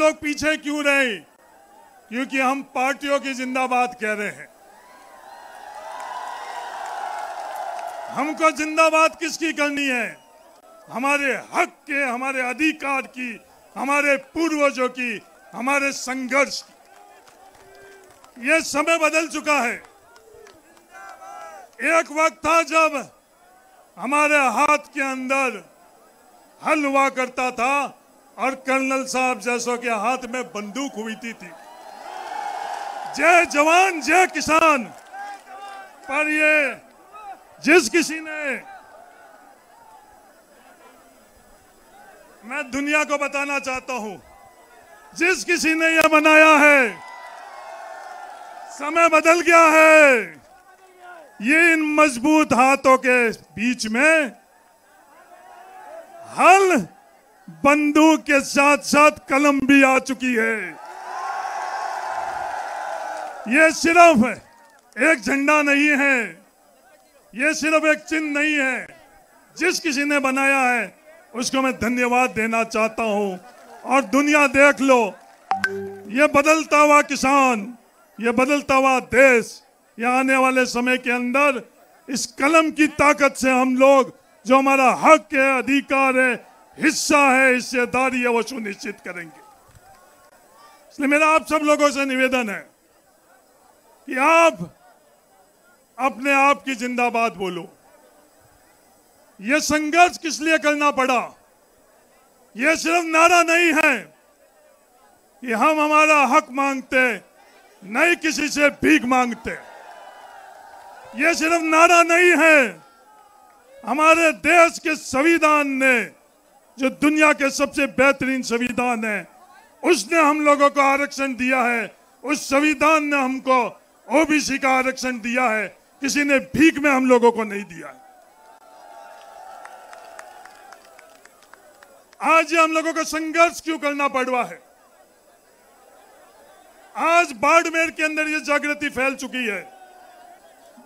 लोग पीछे क्यों रहे? क्योंकि हम पार्टियों की जिंदाबाद कह रहे हैं। हमको जिंदाबाद किसकी करनी है? हमारे हक के, हमारे अधिकार की, हमारे पूर्वजों की, हमारे संघर्ष की। ये समय बदल चुका है। एक वक्त था जब हमारे हाथ के अंदर हल हुआ करता था और कर्नल साहब जैसों के हाथ में बंदूक हुई थी। जय जवान जय किसान। पर ये जिस किसी ने, मैं दुनिया को बताना चाहता हूं, जिस किसी ने यह बनाया है, समय बदल गया है। ये इन मजबूत हाथों के बीच में हल, बंदूक के साथ साथ कलम भी आ चुकी है। ये सिर्फ एक झंडा नहीं है, ये सिर्फ एक चिन्ह नहीं है। जिस किसी ने बनाया है उसको मैं धन्यवाद देना चाहता हूं। और दुनिया देख लो, ये बदलता हुआ किसान, ये बदलता हुआ देश, ये आने वाले समय के अंदर इस कलम की ताकत से हम लोग जो हमारा हक है, अधिकार है, हिस्सा है, हिस्सेदारी है, वो सुनिश्चित करेंगे। इसलिए मेरा आप सब लोगों से निवेदन है कि आप अपने आप की जिंदाबाद बोलो। ये संघर्ष किस लिए करना पड़ा? ये सिर्फ नारा नहीं है कि हम हमारा हक मांगते, नहीं किसी से भीख मांगते। ये सिर्फ नारा नहीं है। हमारे देश के संविधान ने, जो दुनिया के सबसे बेहतरीन संविधान है, उसने हम लोगों को आरक्षण दिया है। उस संविधान ने हमको ओबीसी का आरक्षण दिया है। किसी ने भीख में हम लोगों को नहीं दिया है। आज हम लोगों को संघर्ष क्यों करना पड़ रहा है? आज बाड़मेर के अंदर ये जागृति फैल चुकी है।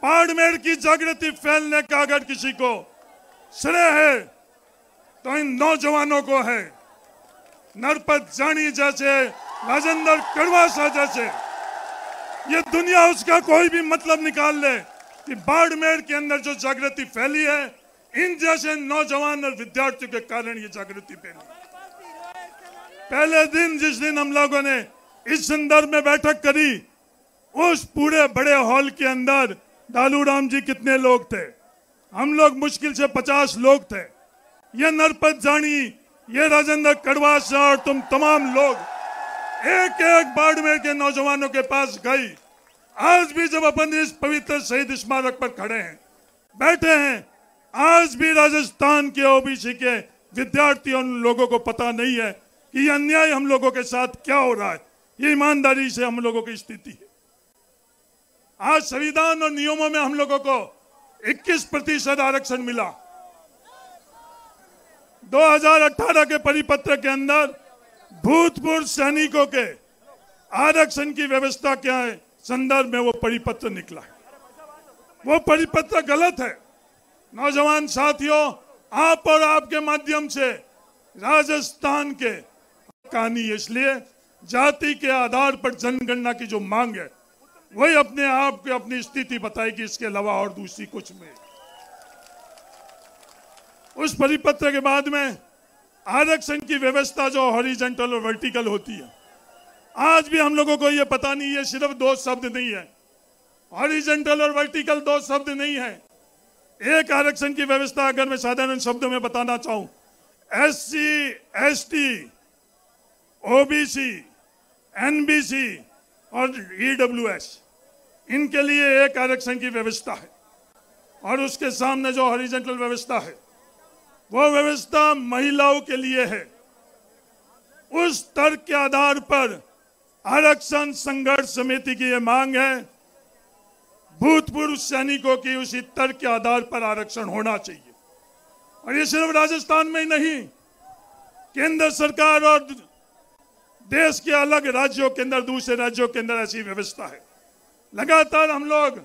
बाड़मेर की जागृति फैलने का अगर किसी को श्रेय है तो इन नौजवानों को है। नरपत जानी जैसे, राजेंद्र कड़वासा जैसे, ये दुनिया उसका कोई भी मतलब निकाल ले कि बाड़मेर के अंदर जो जागृति फैली है, इन जैसे नौजवान और विद्यार्थियों के कारण ये जागृति फैली। पहले दिन जिस दिन हम लोगों ने इस संदर्भ में बैठक करी, उस पूरे बड़े हॉल के अंदर डालूराम जी कितने लोग थे? हम लोग मुश्किल से 50 लोग थे। ये नरपत जानी, ये राजेंद्र कड़वासा और तुम तमाम लोग एक एक बाड़मेर के नौजवानों के पास गई। आज भी जब अपन इस पवित्र शहीद स्मारक पर खड़े हैं, बैठे हैं, आज भी राजस्थान के ओबीसी के विद्यार्थियों लोगों को पता नहीं है कि यह अन्याय हम लोगों के साथ क्या हो रहा है। ये ईमानदारी से हम लोगों की स्थिति है। आज संविधान और नियमों में हम लोगों को 21% आरक्षण मिला। 2018 के परिपत्र के अंदर भूतपूर्व सैनिकों के आरक्षण की व्यवस्था क्या है, संदर्भ में वो परिपत्र निकला है। वो परिपत्र गलत है। नौजवान साथियों, आप और आपके माध्यम से राजस्थान के कहानी, इसलिए जाति के आधार पर जनगणना की जो मांग है, वही अपने आप को अपनी स्थिति बताएगी, इसके अलावा और दूसरी कुछ में। उस परिपत्र के बाद में आरक्षण की व्यवस्था जो हॉरिजॉन्टल और वर्टिकल होती है, आज भी हम लोगों को ये पता नहीं है। सिर्फ दो शब्द नहीं है, हॉरिजॉन्टल और वर्टिकल दो शब्द नहीं है। एक आरक्षण की व्यवस्था अगर मैं साधारण शब्दों में बताना चाहूं, SC, ST, OBC, NBC और EWS, इनके लिए एक आरक्षण की व्यवस्था है। और उसके सामने जो हॉरिजॉन्टल व्यवस्था है, वो व्यवस्था महिलाओं के लिए है। उस तर्क के आधार पर आरक्षण संघर्ष समिति की यह मांग है, भूतपूर्व सैनिकों की उसी तर्क के आधार पर आरक्षण होना चाहिए। और ये सिर्फ राजस्थान में ही नहीं, केंद्र सरकार और देश के अलग राज्यों के अंदर, दूसरे राज्यों के अंदर ऐसी व्यवस्था है। लगातार हम लोग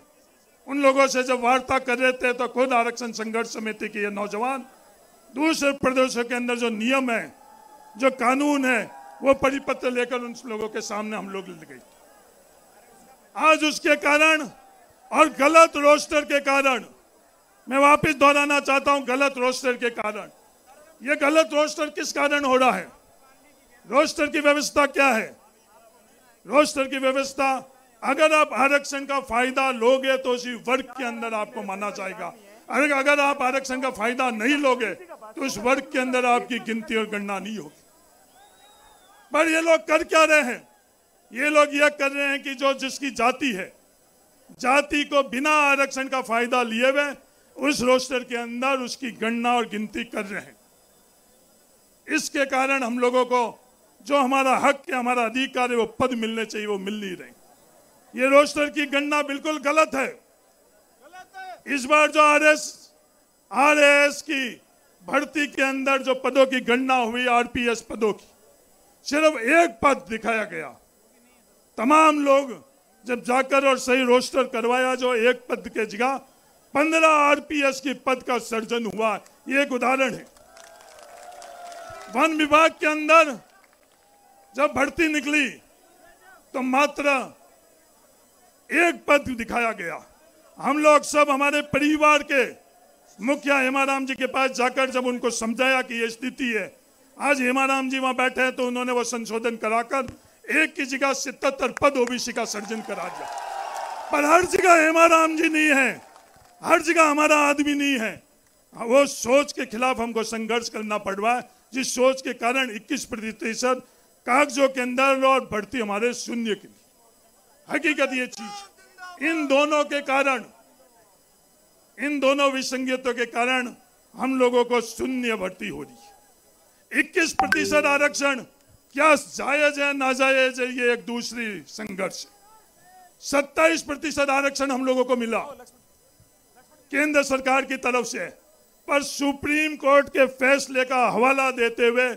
उन लोगों से जब वार्ता कर रहे थे तो खुद आरक्षण संघर्ष समिति के ये नौजवान दूसरे प्रदेशों के अंदर जो नियम है, जो कानून है, वो परिपत्र लेकर उन लोगों के सामने हम लोग ले गए। आज उसके कारण और गलत रोस्टर के कारण, मैं वापस दोहराना चाहता हूं, गलत रोस्टर के कारण, ये गलत रोस्टर किस कारण हो रहा है? रोस्टर की व्यवस्था क्या है? रोस्टर की व्यवस्था, अगर आप आरक्षण का फायदा लोगे तो उसी वर्ग के अंदर आपको माना जाएगा। अगर आप आरक्षण का फायदा नहीं लोगे तो उस वर्ग के अंदर आपकी गिनती और गणना नहीं होगी। पर ये लोग कर क्या रहे हैं? ये लोग यह कर रहे हैं कि जो जिसकी जाति है, जाति को बिना आरक्षण का फायदा लिए हुए उस रोस्टर के अंदर उसकी गणना और गिनती कर रहे हैं। इसके कारण हम लोगों को जो हमारा हक है, हमारा अधिकार है, वो पद मिलने चाहिए, वो मिल नहीं रहे। ये रोस्टर की गणना बिल्कुल गलत है। इस बार जो आरएएस की भर्ती के अंदर जो पदों की गणना हुई, आरपीएस पदों की, सिर्फ एक पद दिखाया गया। तमाम लोग जब जाकर और सही रोस्टर करवाया, जो एक पद के जगह 15 आरपीएस की पद का सर्जन हुआ। ये एक उदाहरण है। वन विभाग के अंदर जब भर्ती निकली तो मात्र एक पद दिखाया गया। हम लोग सब हमारे परिवार के मुखिया हेमाराम जी के पास जाकर जब उनको समझाया कि ये स्थिति है, आज हेमाराम जी वहां बैठे हैं तो उन्होंने वो संशोधन कराकर एक की जगह 77 पद ओबीसी का सर्जन करा दिया। पर हर जगह हेमाराम जी नहीं है, हर जगह हमारा आदमी नहीं है। वो सोच के खिलाफ हमको संघर्ष करना पड़ रहा है, जिस सोच के कारण 21% कागजों के अंदर और भर्ती हमारे शून्य की हकीकत ये चीज। इन दोनों के कारण, इन दोनों विसंगतियों के कारण हम लोगों को शून्य भर्ती हो रही है। 21% आरक्षण क्या जायज है नाजायज है, ये एक दूसरी संघर्ष है। 27% आरक्षण हम लोगों को मिला केंद्र सरकार की तरफ से, पर सुप्रीम कोर्ट के फैसले का हवाला देते हुए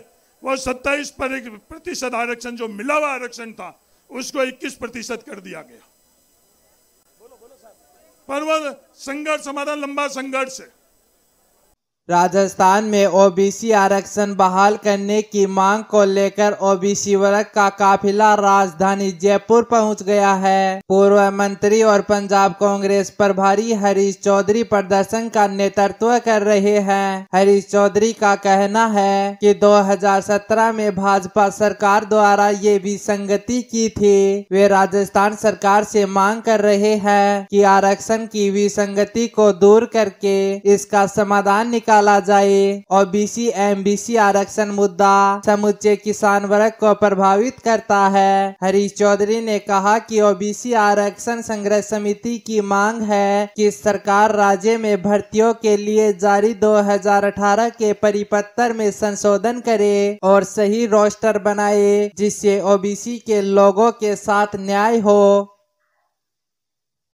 वो 27% आरक्षण जो मिला हुआ आरक्षण था उसको 21% कर दिया गया। पर वह संघर्ष हमारा लंबा संघर्ष है। राजस्थान में ओबीसी आरक्षण बहाल करने की मांग को लेकर ओबीसी वर्ग का काफिला राजधानी जयपुर पहुंच गया है। पूर्व मंत्री और पंजाब कांग्रेस प्रभारी हरीश चौधरी प्रदर्शन का नेतृत्व कर रहे हैं। हरीश चौधरी का कहना है कि 2017 में भाजपा सरकार द्वारा ये विसंगति की थी। वे राजस्थान सरकार से मांग कर रहे हैं कि आरक्षण की विसंगति को दूर करके इसका समाधान निकाला जाए। ओबीसी एमबीसी आरक्षण मुद्दा समूचे किसान वर्ग को प्रभावित करता है। हरीश चौधरी ने कहा कि ओबीसी आरक्षण संघर्ष समिति की मांग है कि सरकार राज्य में भर्तियों के लिए जारी 2018 के परिपत्र में संशोधन करे और सही रोस्टर बनाए, जिससे ओबीसी के लोगों के साथ न्याय हो।